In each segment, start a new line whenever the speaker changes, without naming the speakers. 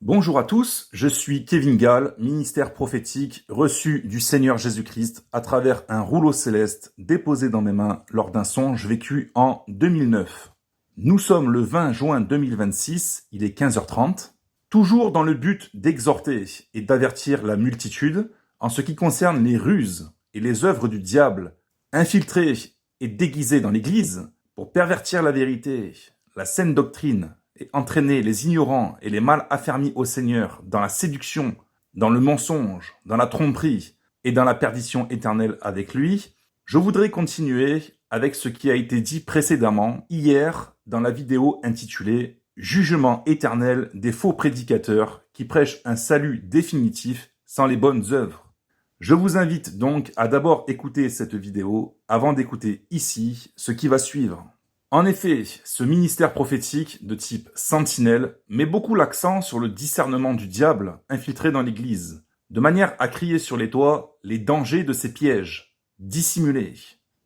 Bonjour à tous, je suis Kevin Gall, ministère prophétique reçu du Seigneur Jésus-Christ à travers un rouleau céleste déposé dans mes mains lors d'un songe vécu en 2009. Nous sommes le 20 juin 2026, il est 15h30, toujours dans le but d'exhorter et d'avertir la multitude en ce qui concerne les ruses et les œuvres du diable infiltrées et déguisées dans l'Église pour pervertir la vérité, la saine doctrine, et entraîner les ignorants et les mal affermis au Seigneur dans la séduction, dans le mensonge, dans la tromperie et dans la perdition éternelle avec lui, je voudrais continuer avec ce qui a été dit précédemment hier dans la vidéo intitulée « Jugement éternel des faux prédicateurs qui prêchent un salut définitif sans les bonnes œuvres ». Je vous invite donc à d'abord écouter cette vidéo avant d'écouter ici ce qui va suivre. En effet, ce ministère prophétique de type sentinelle met beaucoup l'accent sur le discernement du diable infiltré dans l'Église, de manière à crier sur les toits les dangers de ces pièges, dissimulés.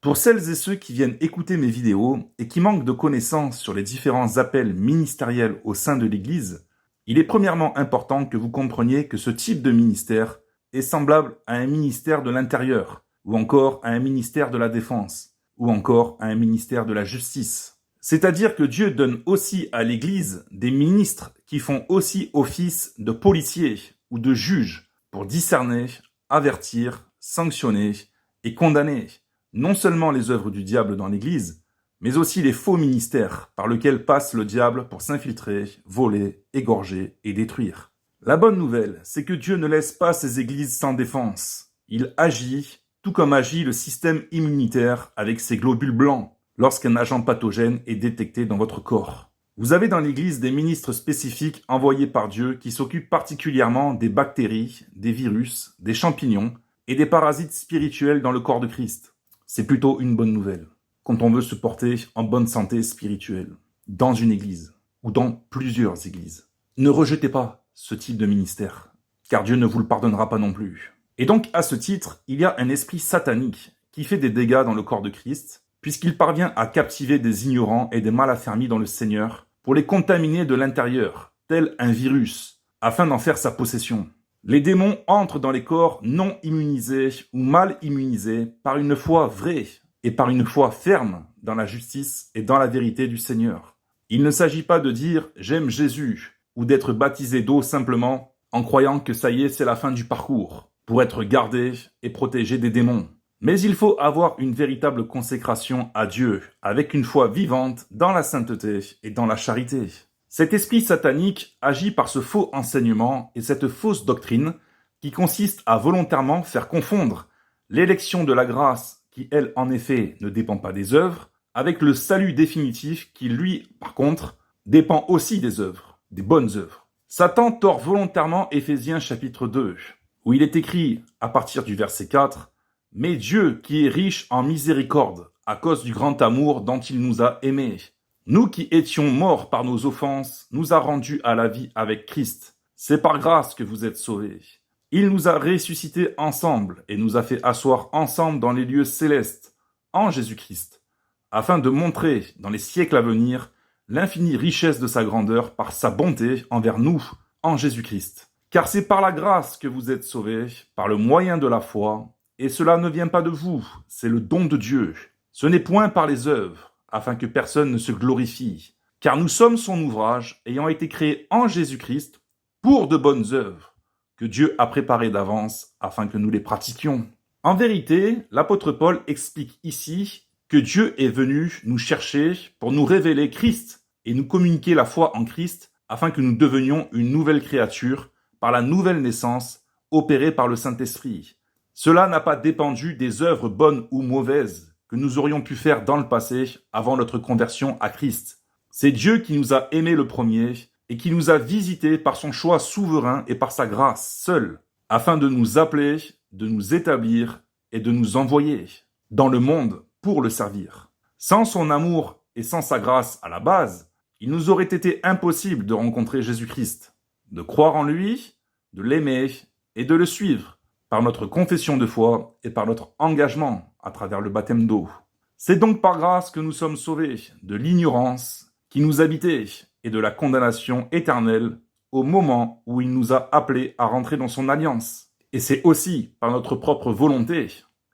Pour celles et ceux qui viennent écouter mes vidéos et qui manquent de connaissances sur les différents appels ministériels au sein de l'Église, il est premièrement important que vous compreniez que ce type de ministère est semblable à un ministère de l'intérieur, ou encore à un ministère de la défense, ou encore à un ministère de la justice. C'est-à-dire que Dieu donne aussi à l'Église des ministres qui font aussi office de policiers ou de juges pour discerner, avertir, sanctionner et condamner non seulement les œuvres du diable dans l'Église, mais aussi les faux ministères par lesquels passe le diable pour s'infiltrer, voler, égorger et détruire. La bonne nouvelle, c'est que Dieu ne laisse pas ses églises sans défense. Il agit tout comme agit le système immunitaire avec ses globules blancs lorsqu'un agent pathogène est détecté dans votre corps. Vous avez dans l'Église des ministres spécifiques envoyés par Dieu qui s'occupent particulièrement des bactéries, des virus, des champignons et des parasites spirituels dans le corps de Christ. C'est plutôt une bonne nouvelle quand on veut se porter en bonne santé spirituelle dans une Église ou dans plusieurs Églises. Ne rejetez pas ce type de ministère, car Dieu ne vous le pardonnera pas non plus. Et donc, à ce titre, il y a un esprit satanique qui fait des dégâts dans le corps de Christ, puisqu'il parvient à captiver des ignorants et des mal affermis dans le Seigneur pour les contaminer de l'intérieur, tel un virus, afin d'en faire sa possession. Les démons entrent dans les corps non immunisés ou mal immunisés par une foi vraie et par une foi ferme dans la justice et dans la vérité du Seigneur. Il ne s'agit pas de dire « j'aime Jésus » ou d'être baptisé d'eau simplement en croyant que ça y est, c'est la fin du parcours, pour être gardé et protégé des démons. Mais il faut avoir une véritable consécration à Dieu, avec une foi vivante dans la sainteté et dans la charité. Cet esprit satanique agit par ce faux enseignement et cette fausse doctrine qui consiste à volontairement faire confondre l'élection de la grâce, qui elle en effet ne dépend pas des œuvres, avec le salut définitif qui lui, par contre, dépend aussi des œuvres, des bonnes œuvres. Satan tord volontairement Éphésiens chapitre 2, où il est écrit, à partir du verset 4, « Mais Dieu, qui est riche en miséricorde, à cause du grand amour dont il nous a aimés, nous qui étions morts par nos offenses, nous a rendus à la vie avec Christ. C'est par grâce que vous êtes sauvés. Il nous a ressuscités ensemble et nous a fait asseoir ensemble dans les lieux célestes, en Jésus-Christ, afin de montrer, dans les siècles à venir, l'infinie richesse de sa grandeur par sa bonté envers nous, en Jésus-Christ. Car c'est par la grâce que vous êtes sauvés, par le moyen de la foi, et cela ne vient pas de vous, c'est le don de Dieu. Ce n'est point par les œuvres, afin que personne ne se glorifie. Car nous sommes son ouvrage, ayant été créés en Jésus-Christ, pour de bonnes œuvres, que Dieu a préparées d'avance, afin que nous les pratiquions. En vérité, l'apôtre Paul explique ici que Dieu est venu nous chercher pour nous révéler Christ et nous communiquer la foi en Christ, afin que nous devenions une nouvelle créature, par la nouvelle naissance opérée par le Saint-Esprit. Cela n'a pas dépendu des œuvres bonnes ou mauvaises que nous aurions pu faire dans le passé avant notre conversion à Christ. C'est Dieu qui nous a aimés le premier et qui nous a visités par son choix souverain et par sa grâce seule, afin de nous appeler, de nous établir et de nous envoyer dans le monde pour le servir. Sans son amour et sans sa grâce à la base, il nous aurait été impossible de rencontrer Jésus-Christ, de croire en lui, de l'aimer et de le suivre par notre confession de foi et par notre engagement à travers le baptême d'eau. C'est donc par grâce que nous sommes sauvés de l'ignorance qui nous habitait et de la condamnation éternelle au moment où il nous a appelés à rentrer dans son alliance. Et c'est aussi par notre propre volonté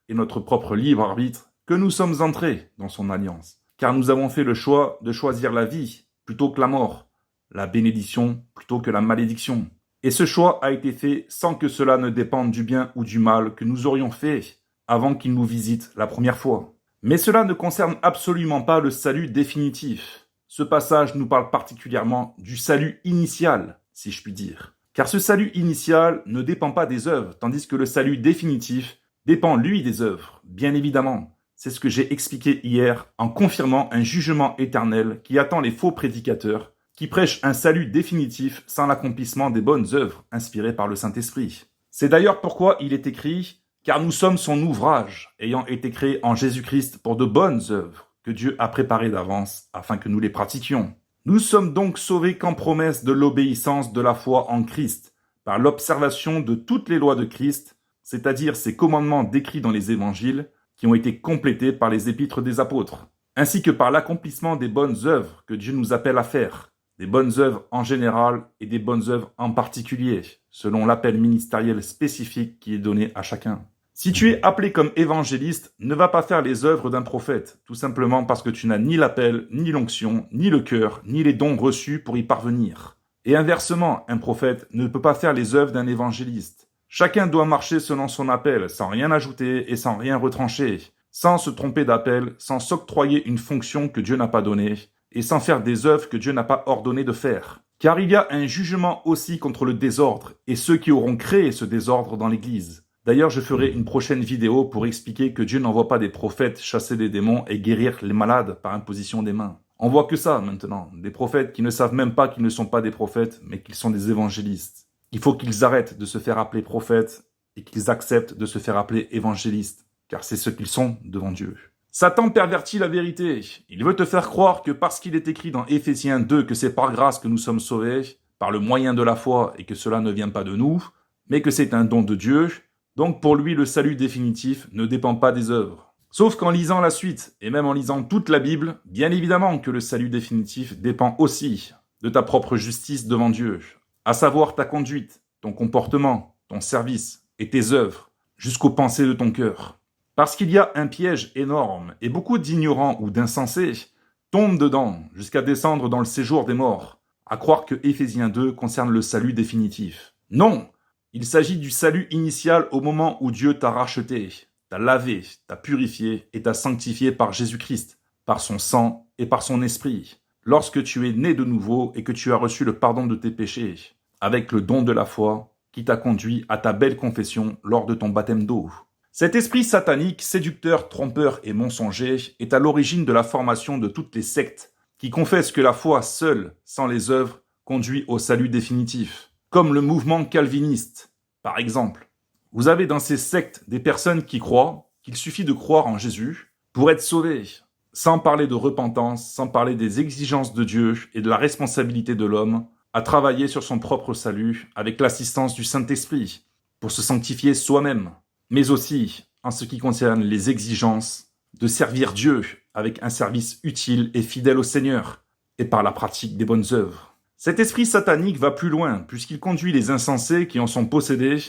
et notre propre libre arbitre que nous sommes entrés dans son alliance. Car nous avons fait le choix de choisir la vie plutôt que la mort, la bénédiction plutôt que la malédiction. Et ce choix a été fait sans que cela ne dépende du bien ou du mal que nous aurions fait avant qu'il nous visite la première fois. Mais cela ne concerne absolument pas le salut définitif. Ce passage nous parle particulièrement du salut initial, si je puis dire. Car ce salut initial ne dépend pas des œuvres, tandis que le salut définitif dépend, lui, des œuvres, bien évidemment. C'est ce que j'ai expliqué hier en confirmant un jugement éternel qui attend les faux prédicateurs, qui prêchent un salut définitif sans l'accomplissement des bonnes œuvres inspirées par le Saint-Esprit. C'est d'ailleurs pourquoi il est écrit « Car nous sommes son ouvrage, ayant été créés en Jésus-Christ pour de bonnes œuvres, que Dieu a préparées d'avance afin que nous les pratiquions. » Nous sommes donc sauvés qu'en promesse de l'obéissance de la foi en Christ, par l'observation de toutes les lois de Christ, c'est-à-dire ses commandements décrits dans les évangiles, qui ont été complétés par les épîtres des apôtres, ainsi que par l'accomplissement des bonnes œuvres que Dieu nous appelle à faire, des bonnes œuvres en général et des bonnes œuvres en particulier, selon l'appel ministériel spécifique qui est donné à chacun. Si tu es appelé comme évangéliste, ne va pas faire les œuvres d'un prophète, tout simplement parce que tu n'as ni l'appel, ni l'onction, ni le cœur, ni les dons reçus pour y parvenir. Et inversement, un prophète ne peut pas faire les œuvres d'un évangéliste. Chacun doit marcher selon son appel, sans rien ajouter et sans rien retrancher, sans se tromper d'appel, sans s'octroyer une fonction que Dieu n'a pas donnée, et sans faire des œuvres que Dieu n'a pas ordonné de faire. Car il y a un jugement aussi contre le désordre, et ceux qui auront créé ce désordre dans l'Église. D'ailleurs, je ferai une prochaine vidéo pour expliquer que Dieu n'envoie pas des prophètes chasser des démons et guérir les malades par imposition des mains. On voit que ça maintenant, des prophètes qui ne savent même pas qu'ils ne sont pas des prophètes, mais qu'ils sont des évangélistes. Il faut qu'ils arrêtent de se faire appeler prophètes et qu'ils acceptent de se faire appeler évangélistes, car c'est ce qu'ils sont devant Dieu. Satan pervertit la vérité. Il veut te faire croire que parce qu'il est écrit dans Éphésiens 2 que c'est par grâce que nous sommes sauvés, par le moyen de la foi, et que cela ne vient pas de nous, mais que c'est un don de Dieu. Donc pour lui, le salut définitif ne dépend pas des œuvres. Sauf qu'en lisant la suite, et même en lisant toute la Bible, bien évidemment que le salut définitif dépend aussi de ta propre justice devant Dieu, à savoir ta conduite, ton comportement, ton service et tes œuvres, jusqu'aux pensées de ton cœur. Parce qu'il y a un piège énorme, et beaucoup d'ignorants ou d'insensés tombent dedans jusqu'à descendre dans le séjour des morts, à croire que Éphésiens 2 concerne le salut définitif. Non! Il s'agit du salut initial au moment où Dieu t'a racheté, t'a lavé, t'a purifié et t'a sanctifié par Jésus-Christ, par son sang et par son esprit, lorsque tu es né de nouveau et que tu as reçu le pardon de tes péchés, avec le don de la foi qui t'a conduit à ta belle confession lors de ton baptême d'eau. Cet esprit satanique, séducteur, trompeur et mensonger est à l'origine de la formation de toutes les sectes qui confessent que la foi seule, sans les œuvres, conduit au salut définitif. Comme le mouvement calviniste, par exemple. Vous avez dans ces sectes des personnes qui croient qu'il suffit de croire en Jésus pour être sauvé, sans parler de repentance, sans parler des exigences de Dieu et de la responsabilité de l'homme à travailler sur son propre salut avec l'assistance du Saint-Esprit pour se sanctifier soi-même, mais aussi en ce qui concerne les exigences de servir Dieu avec un service utile et fidèle au Seigneur et par la pratique des bonnes œuvres. Cet esprit satanique va plus loin, puisqu'il conduit les insensés qui en sont possédés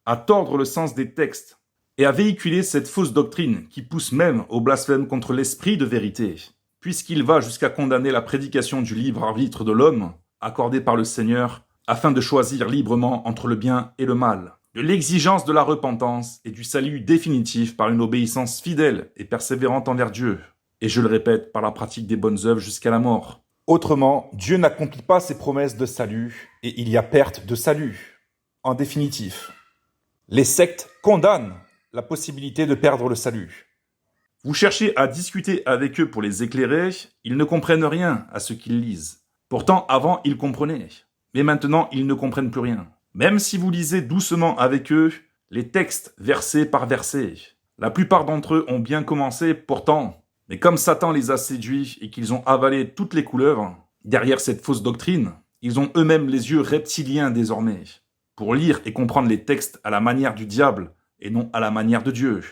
à tordre le sens des textes et à véhiculer cette fausse doctrine qui pousse même au blasphème contre l'esprit de vérité, puisqu'il va jusqu'à condamner la prédication du libre arbitre de l'homme, accordé par le Seigneur, afin de choisir librement entre le bien et le mal, de l'exigence de la repentance et du salut définitif par une obéissance fidèle et persévérante envers Dieu, et je le répète, par la pratique des bonnes œuvres jusqu'à la mort. Autrement, Dieu n'accomplit pas ses promesses de salut et il y a perte de salut. En définitif, les sectes condamnent la possibilité de perdre le salut. Vous cherchez à discuter avec eux pour les éclairer, ils ne comprennent rien à ce qu'ils lisent. Pourtant, avant, ils comprenaient. Mais maintenant, ils ne comprennent plus rien. Même si vous lisez doucement avec eux les textes verset par verset, la plupart d'entre eux ont bien commencé, pourtant. Mais comme Satan les a séduits et qu'ils ont avalé toutes les couleuvres, derrière cette fausse doctrine, ils ont eux-mêmes les yeux reptiliens désormais, pour lire et comprendre les textes à la manière du diable et non à la manière de Dieu.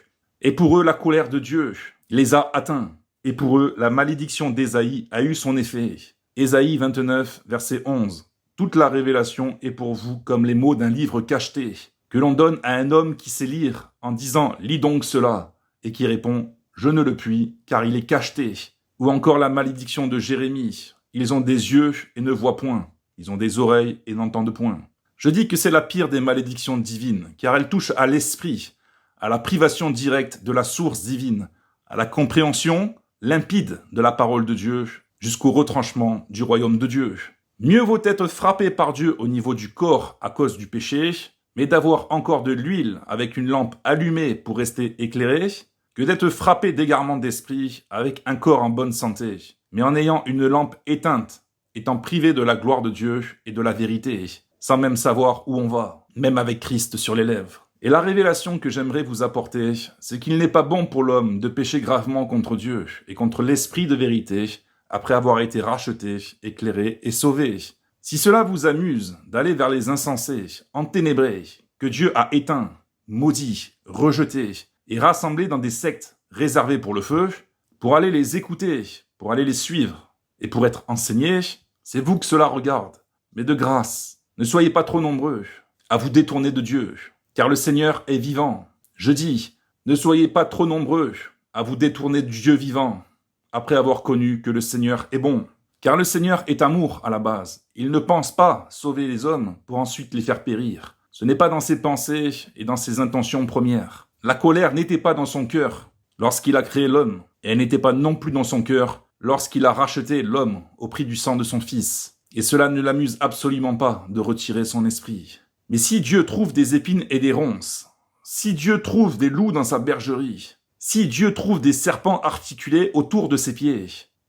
Et pour eux, la colère de Dieu les a atteints. Et pour eux, la malédiction d'Ésaïe a eu son effet. Ésaïe 29, verset 11. Toute la révélation est pour vous comme les mots d'un livre cacheté, que l'on donne à un homme qui sait lire en disant « lis donc cela » et qui répond « je ne le puis car il est cacheté ». Ou encore la malédiction de Jérémie « ils ont des yeux et ne voient point, ils ont des oreilles et n'entendent point ». Je dis que c'est la pire des malédictions divines, car elle touche à l'esprit, à la privation directe de la source divine, à la compréhension limpide de la parole de Dieu, jusqu'au retranchement du royaume de Dieu. Mieux vaut être frappé par Dieu au niveau du corps à cause du péché, mais d'avoir encore de l'huile avec une lampe allumée pour rester éclairé, que d'être frappé d'égarement d'esprit avec un corps en bonne santé, mais en ayant une lampe éteinte, étant privé de la gloire de Dieu et de la vérité, sans même savoir où on va, même avec Christ sur les lèvres. Et la révélation que j'aimerais vous apporter, c'est qu'il n'est pas bon pour l'homme de pécher gravement contre Dieu et contre l'esprit de vérité, après avoir été racheté, éclairé et sauvé. Si cela vous amuse d'aller vers les insensés, enténébrés, que Dieu a éteints, maudits, rejetés et rassemblés dans des sectes réservées pour le feu, pour aller les écouter, pour aller les suivre et pour être enseignés, c'est vous que cela regarde. Mais de grâce, ne soyez pas trop nombreux à vous détourner de Dieu, car le Seigneur est vivant. Je dis, ne soyez pas trop nombreux à vous détourner du Dieu vivant, après avoir connu que le Seigneur est bon. Car le Seigneur est amour à la base. Il ne pense pas sauver les hommes pour ensuite les faire périr. Ce n'est pas dans ses pensées et dans ses intentions premières. La colère n'était pas dans son cœur lorsqu'il a créé l'homme, et elle n'était pas non plus dans son cœur lorsqu'il a racheté l'homme au prix du sang de son Fils. Et cela ne l'amuse absolument pas de retirer son esprit. Mais si Dieu trouve des épines et des ronces, si Dieu trouve des loups dans sa bergerie, si Dieu trouve des serpents articulés autour de ses pieds,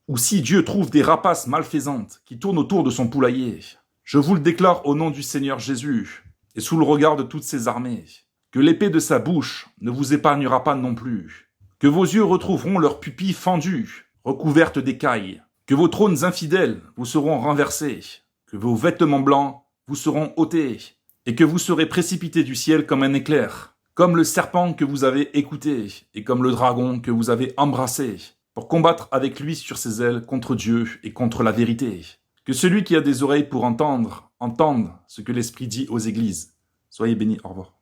ou si Dieu trouve des rapaces malfaisantes qui tournent autour de son poulailler, je vous le déclare au nom du Seigneur Jésus, et sous le regard de toutes ses armées, que l'épée de sa bouche ne vous épargnera pas non plus, que vos yeux retrouveront leurs pupilles fendues, recouvertes d'écailles, que vos trônes infidèles vous seront renversés, que vos vêtements blancs vous seront ôtés, et que vous serez précipités du ciel comme un éclair, comme le serpent que vous avez écouté, et comme le dragon que vous avez embrassé, pour combattre avec lui sur ses ailes contre Dieu et contre la vérité. Que celui qui a des oreilles pour entendre, entende ce que l'Esprit dit aux églises. Soyez bénis, au revoir.